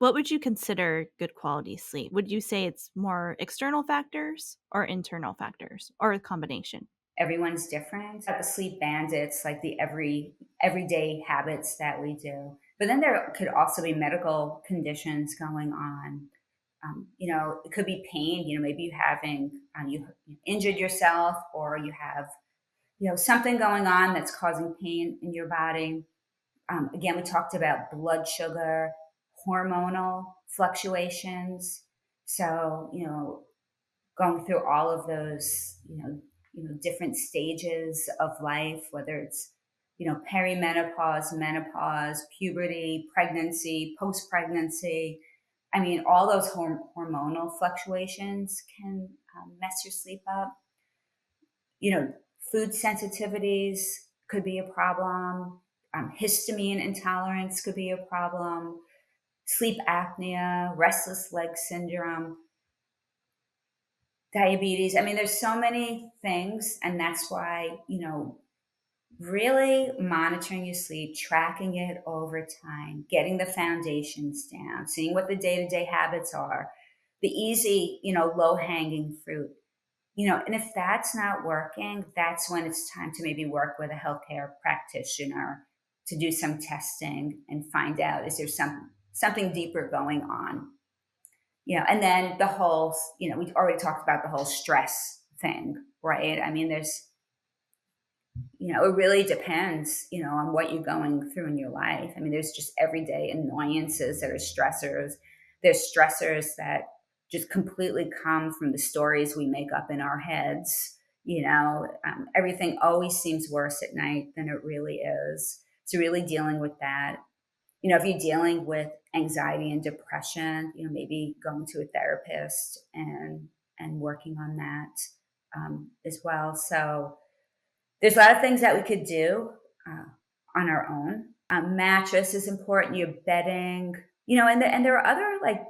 What would you consider good quality sleep? Would you say it's more external factors or internal factors or a combination? Everyone's different. The sleep bandits, like the everyday habits that we do. But then there could also be medical conditions going on. It could be pain. Maybe you injured yourself, or you have something going on that's causing pain in your body. Again, we talked about blood sugar, hormonal fluctuations. So going through all of those, different stages of life, whether it's, perimenopause, menopause, puberty, pregnancy, post-pregnancy. I mean, all those hormonal fluctuations can mess your sleep up. You know, food sensitivities could be a problem. Histamine intolerance could be a problem. Sleep apnea, restless leg syndrome, diabetes. I mean, there's so many things, and that's why, really monitoring your sleep, tracking it over time, getting the foundations down, seeing what the day-to-day habits are, the easy, low-hanging fruit. And if that's not working, that's when it's time to maybe work with a healthcare practitioner to do some testing and find out, is there something deeper going on? And then the whole, we already talked about the whole stress thing, right? I mean, it really depends, on what you're going through in your life. I mean, there's just everyday annoyances that are stressors. There's stressors that just completely come from the stories we make up in our heads. Everything always seems worse at night than it really is. So really dealing with that. If you're dealing with anxiety and depression, maybe going to a therapist and working on that as well. So there's a lot of things that we could do uh, on our own. Mattress is important. Your bedding, and there are other, like,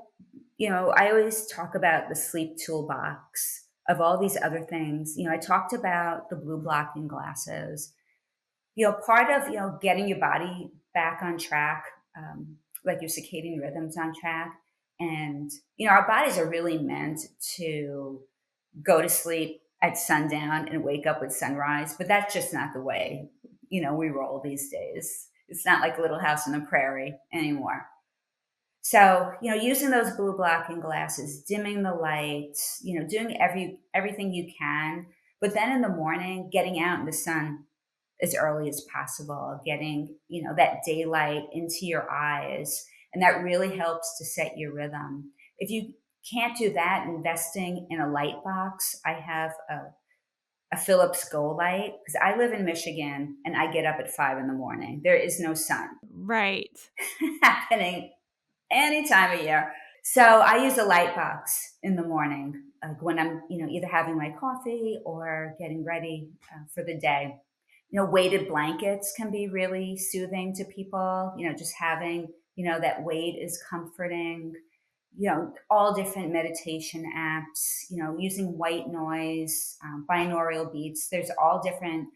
I always talk about the sleep toolbox of all these other things. I talked about the blue blocking glasses. Part of getting your body back on track, like your circadian rhythms on track, and our bodies are really meant to go to sleep at sundown and wake up with sunrise, but that's just not the way we roll these days. It's not like Little House on the Prairie anymore. So, using those blue blocking glasses, dimming the lights, doing everything you can, but then in the morning, getting out in the sun as early as possible, getting, that daylight into your eyes. And that really helps to set your rhythm. If you can't do that, investing in a light box. I have a Philips Go light because I live in Michigan and I get up at 5 in the morning. There is no sun Right. happening any time of year. So I use a light box in the morning, like when I'm, either having my coffee or getting ready for the day. Weighted blankets can be really soothing to people. Just having, that weight is comforting. All different meditation apps, using white noise, binaural beats. There's all different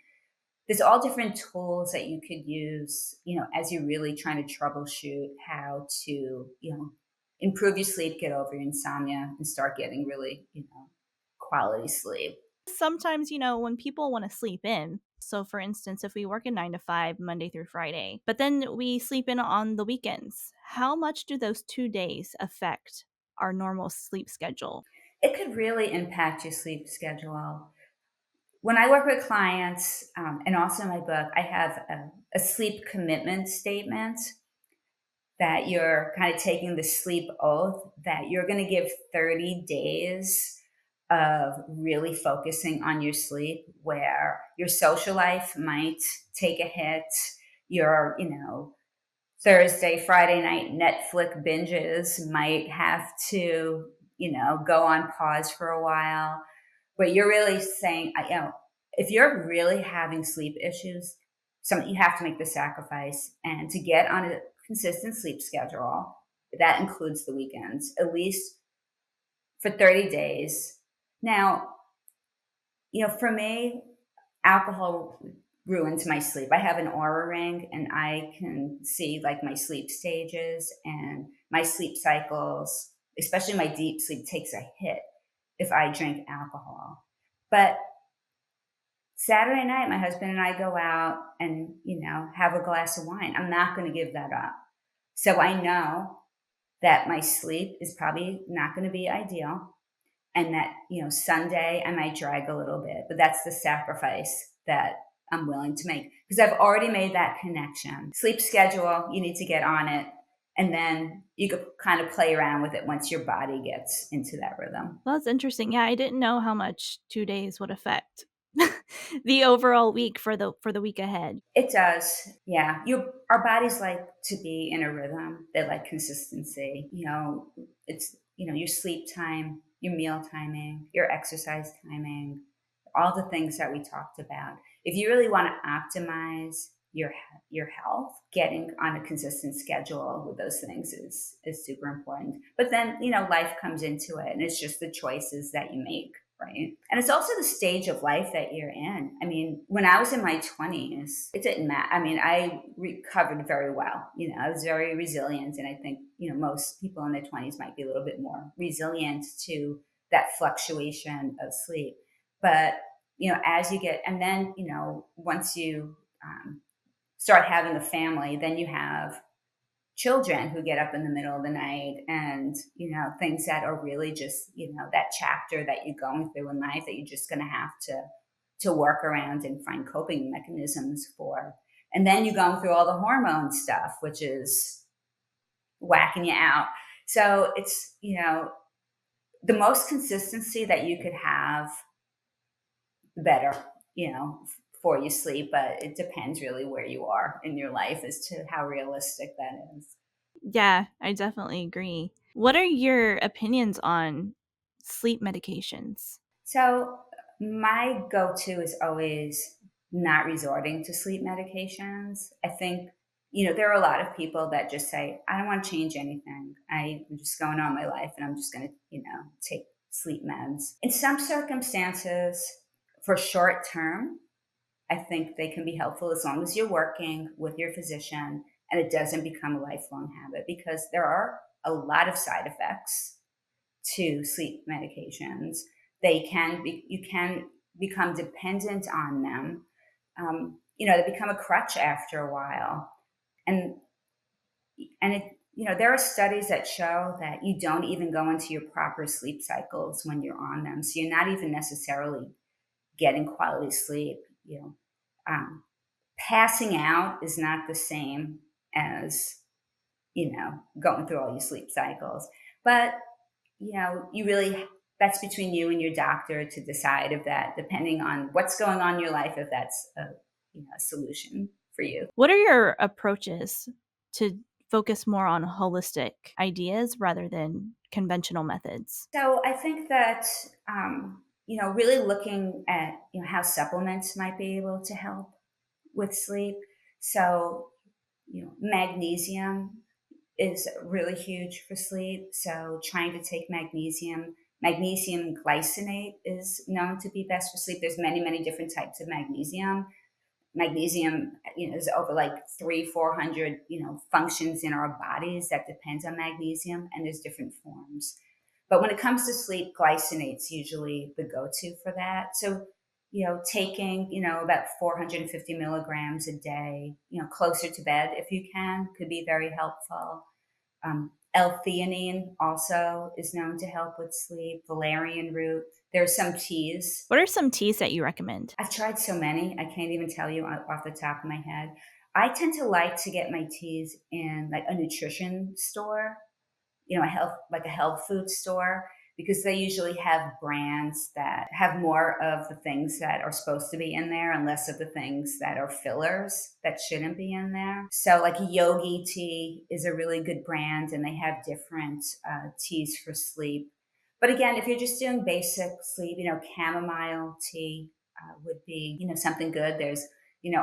tools that you could use, as you're really trying to troubleshoot how to, improve your sleep, get over your insomnia, and start getting really, quality sleep. Sometimes, when people want to sleep in, so for instance, if we work a 9 to 5, Monday through Friday, but then we sleep in on the weekends, how much do those 2 days affect our normal sleep schedule? It could really impact your sleep schedule. When I work with clients, and also in my book, I have a sleep commitment statement that you're kind of taking the sleep oath that you're going to give 30 days of really focusing on your sleep, where your social life might take a hit, your, Thursday, Friday night Netflix binges might have to, go on pause for a while. But you're really saying, if you're really having sleep issues, you have to make the sacrifice and to get on a consistent sleep schedule. That includes the weekends, at least for 30 days. Now, for me, alcohol ruins my sleep. I have an aura ring and I can see like my sleep stages, and my sleep cycles, especially my deep sleep, takes a hit if I drink alcohol. But Saturday night, my husband and I go out and, have a glass of wine. I'm not going to give that up. So I know that my sleep is probably not going to be ideal, and that, Sunday I might drag a little bit, but that's the sacrifice that I'm willing to make because I've already made that connection. Sleep schedule, you need to get on it. And then you could kind of play around with it once your body gets into that rhythm. Well, that's interesting. Yeah, I didn't know how much 2 days would affect the overall week for the week ahead. It does. Yeah. Our bodies like to be in a rhythm. They like consistency. It's, your sleep time, your meal timing, your exercise timing, all the things that we talked about. If you really want to optimize your health, getting on a consistent schedule with those things is super important. But then, life comes into it, and it's just the choices that you make, right? And it's also the stage of life that you're in. I mean, when I was in my 20s, it didn't matter. I mean, I recovered very well. I was very resilient, and I think, most people in their 20s might be a little bit more resilient to that fluctuation of sleep. But as you get, and then once you start having a family, then you have children who get up in the middle of the night, and things that are really just that chapter that you're going through in life that you're just going to have to work around and find coping mechanisms for. And then you're going through all the hormone stuff, which is whacking you out. So it's the most consistency that you could have, the better, for you sleep. But it depends really where you are in your life as to how realistic that is. Yeah, I definitely agree. What are your opinions on sleep medications? So my go-to is always not resorting to sleep medications. I think, there are a lot of people that just say, I don't want to change anything. I'm just going on my life and I'm just going to, take sleep meds. In some circumstances, for short term, I think they can be helpful as long as you're working with your physician and it doesn't become a lifelong habit, because there are a lot of side effects to sleep medications. You can become dependent on them. They become a crutch after a while. And, there are studies that show that you don't even go into your proper sleep cycles when you're on them. So you're not even necessarily getting quality sleep. Um, Passing out is not the same as, going through all your sleep cycles. But you really, that's between you and your doctor to decide if that, depending on what's going on in your life, if that's a solution for you. What are your approaches to focus more on holistic ideas rather than conventional methods? So I think that really looking at how supplements might be able to help with sleep. So magnesium is really huge for sleep. So trying to take magnesium glycinate is known to be best for sleep. There's many, many different types of magnesium. Magnesium, is over like 400, functions in our bodies that depends on magnesium, and there's different forms. But when it comes to sleep, glycinate's usually the go-to for that. So, taking, about 450 milligrams a day, closer to bed if you can, could be very helpful. L-theanine also is known to help with sleep. Valerian root. There's some teas. What are some teas that you recommend? I've tried so many, I can't even tell you off the top of my head. I tend to like to get my teas in like a nutrition store, a health food store, because they usually have brands that have more of the things that are supposed to be in there and less of the things that are fillers that shouldn't be in there. So like Yogi Tea is a really good brand, and they have different teas for sleep. But again, if you're just doing basic sleep, chamomile tea would be, something good. There's,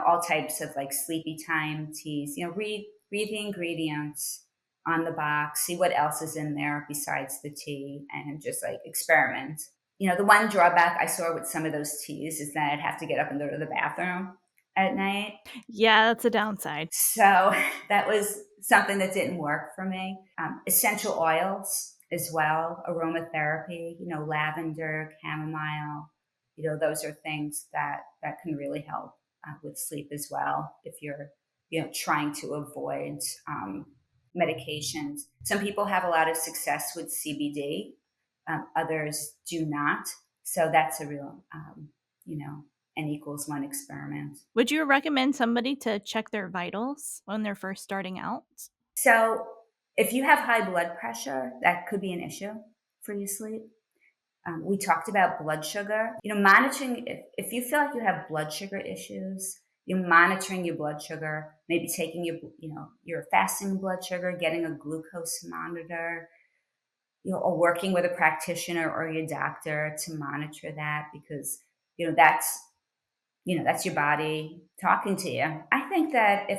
all types of like sleepy time teas. Read the ingredients on the box, see what else is in there besides the tea, and just like experiment. The one drawback I saw with some of those teas is that I'd have to get up and go to the bathroom at night. Yeah, that's a downside. So that was something that didn't work for me. Essential oils as well, aromatherapy, lavender, chamomile, those are things that can really help with sleep as well if you're, trying to avoid medications. Some people have a lot of success with CBD, others do not. So that's a real, you know, N equals one experiment. Would you recommend somebody to check their vitals when they're first starting out? So if you have high blood pressure, that could be an issue for your sleep. We talked about blood sugar. Monitoring, if you feel like you have blood sugar issues, you're monitoring your blood sugar, maybe taking your fasting blood sugar, getting a glucose monitor, or working with a practitioner or your doctor to monitor that, because, that's, that's your body talking to you. I think that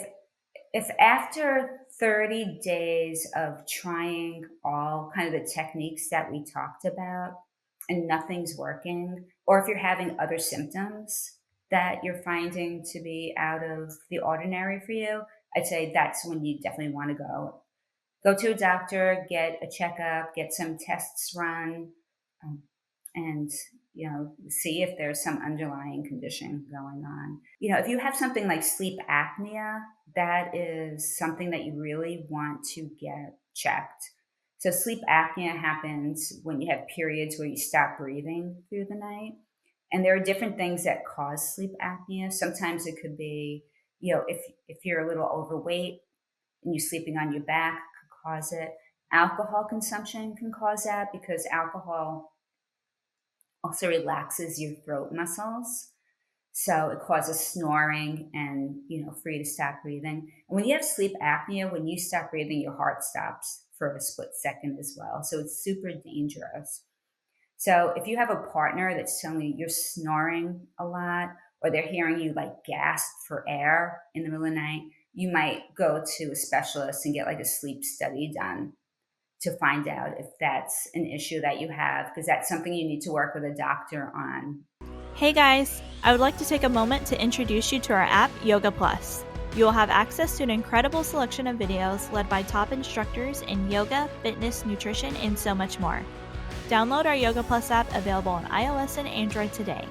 if after 30 days of trying all kind of the techniques that we talked about and nothing's working, or if you're having other symptoms that you're finding to be out of the ordinary for you, I'd say that's when you definitely want to go to a doctor, get a checkup, get some tests run, um, and see if there's some underlying condition going on. If you have something like sleep apnea, that is something that you really want to get checked. So sleep apnea happens when you have periods where you stop breathing through the night. And there are different things that cause sleep apnea. Sometimes it could be, if you're a little overweight and you're sleeping on your back, could cause it. Alcohol consumption can cause that, because alcohol also relaxes your throat muscles. So it causes snoring and, for you to stop breathing. And when you have sleep apnea, when you stop breathing, your heart stops for a split second as well. So it's super dangerous. So if you have a partner that's telling you you're snoring a lot, or they're hearing you like gasp for air in the middle of the night, you might go to a specialist and get like a sleep study done to find out if that's an issue that you have, because that's something you need to work with a doctor on. Hey guys, I would like to take a moment to introduce you to our app, Yoga Plus. You will have access to an incredible selection of videos led by top instructors in yoga, fitness, nutrition, and so much more. Download our Yoga Plus app, available on iOS and Android today.